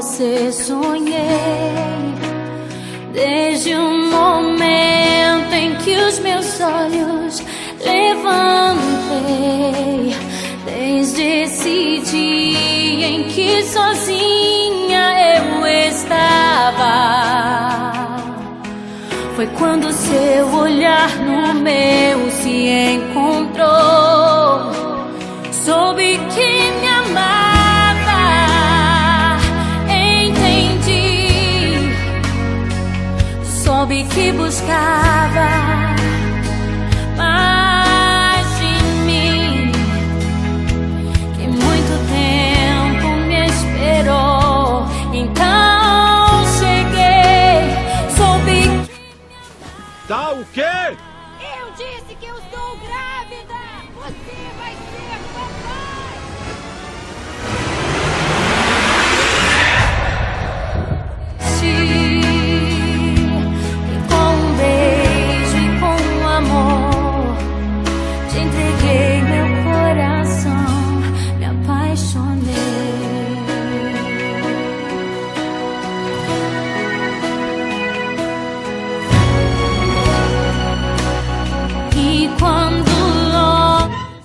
você sonhei. Desde o momento em que os meus olhos levantei, desde esse dia em que sozinha eu estava, foi quando seu olhar no meu se encontrou. Soube que me amava, entendi. Soube que buscava mais de mim, que muito tempo me esperou. Então cheguei, soube que... Tá o quê? Eu disse que eu estou grávida! Você vai ser papai! E com um beijo e com um amor te entreguei meu coração, me apaixonei. E quando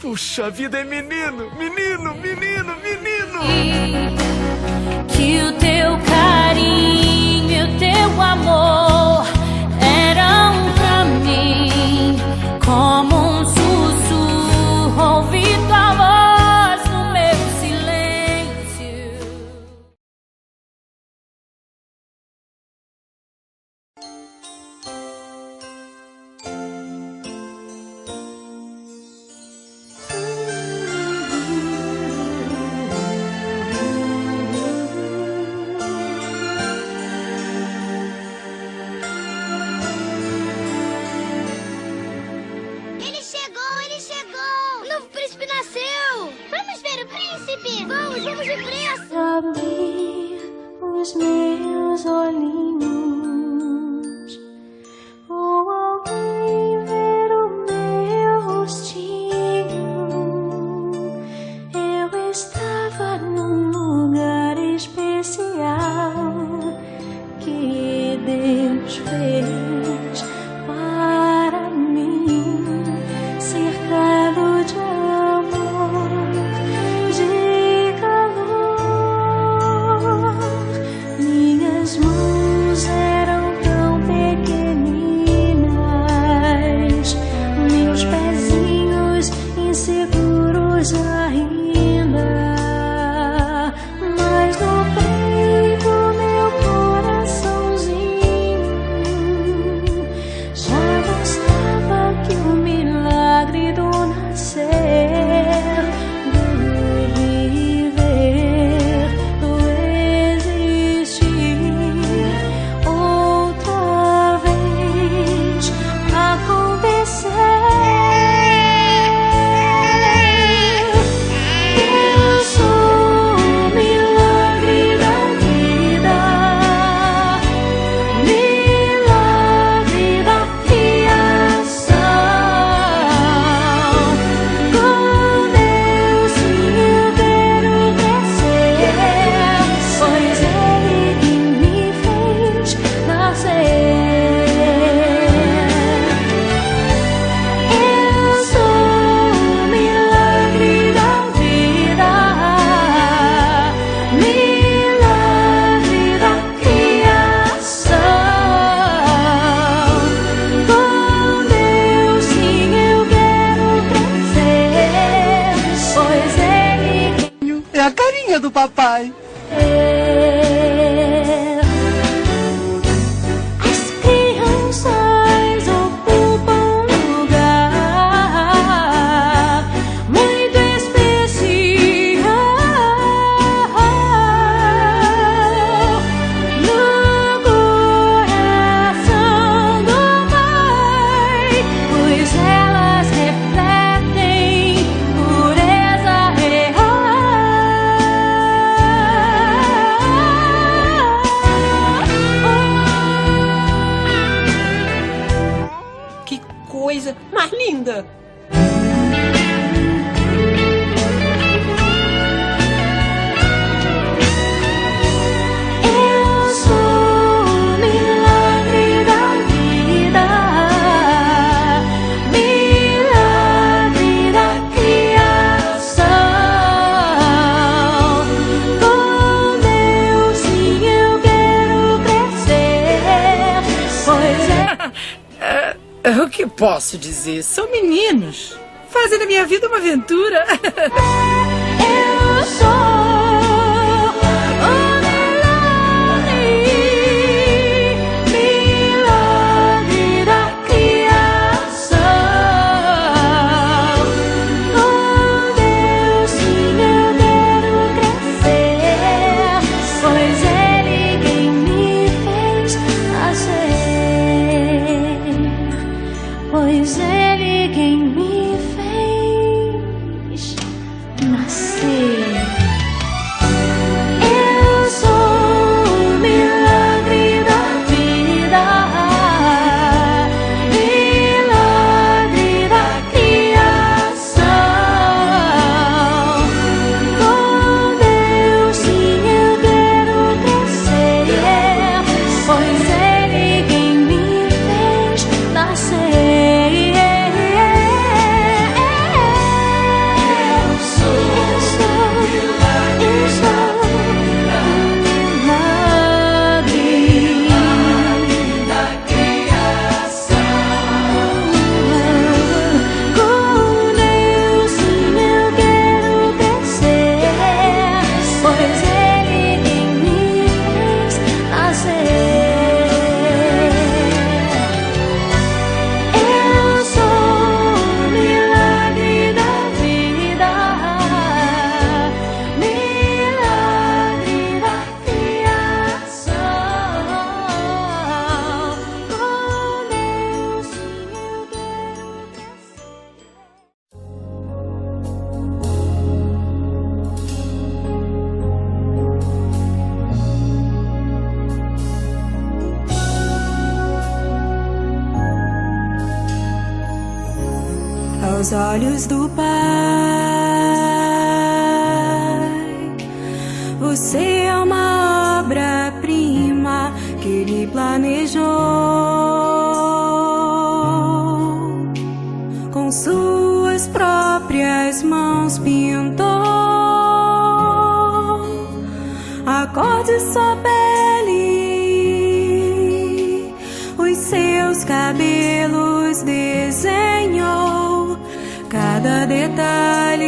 Puxa vida, é menino, menino, menino, menino! que o teu carinho e o teu amor eram pra mim como um sussurro, ouvi tua voz no meu silêncio. Ele chegou, ele chegou! O novo príncipe nasceu! Vamos ver o príncipe! Vamos depressa! Abrir os meus olhinhos, ou alguém ver o meu rostinho. Eu estava num lugar especial que Deus fez para mim, cercado de amor, de calor. Minhas mãos eram tão pequeninas, meus pezinhos inseguros ainda, mas no peito meu coraçãozinho já mostrava que o milagre do nascer, do viver, do existir outra vez acontecer. Eu sou o milagre da vida, milagre da criação. Com Deus sim eu quero crescer, pois Ele que me fez nascer. Eu sou o milagre da vida, milagre da criação. Com Deus sim eu quero crescer, pois Ele É a carinha do papai. quer. As crianças ocupam um lugar muito especial no coração do Pai, pois elas refletem pureza real. Que coisa mais linda! O que posso dizer? São meninos. Fazem da minha vida uma aventura. Eu sou o milagre da criação. Com Deus sim eu quero crescer, pois Ele quem me fez nascer. Pois Ele quem me fez nascer. Eu sou o milagre da vida, milagre da criação. Com Deus sim eu quero crescer, pois Ele quem me fez nascer. Aos olhos do Pai, você é uma obra-prima que Ele planejou. Com suas próprias mãos pintou a cor de sua pele, os seus cabelos desenhou cada detalhe,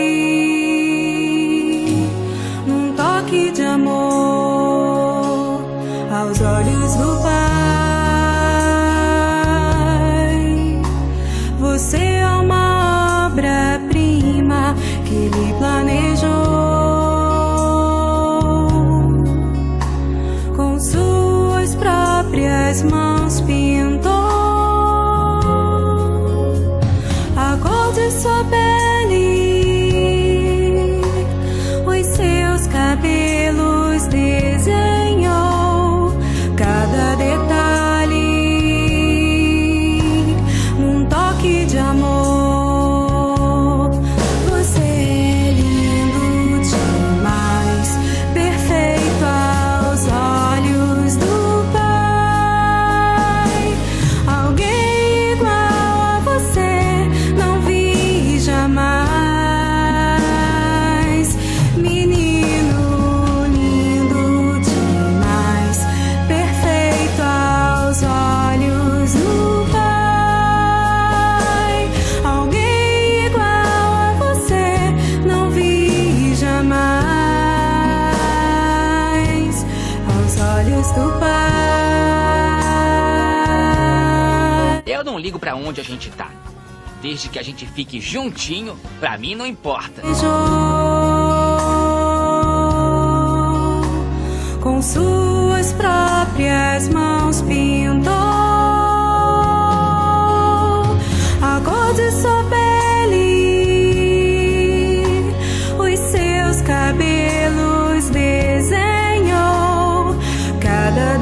num toque de amor. Aos olhos do Pai, você é uma obra-prima que Ele planejou. Com suas próprias mãos pintou a cor de sua pele, os seus cabelos desenhou cada detalhe, num toque de amor. Você é lindo demais, perfeito aos olhos do Pai. Alguém igual a você não vi jamais. Menino lindo demais, perfeito aos olhos do Pai. Alguém igual a você não vi jamais. Aos olhos do Pai. Eu não ligo pra onde a gente tá. Desde que a gente fique juntinho, pra mim não importa. Com suas próprias mãos pintou a cor de sua pele, os seus cabelos desenhou cada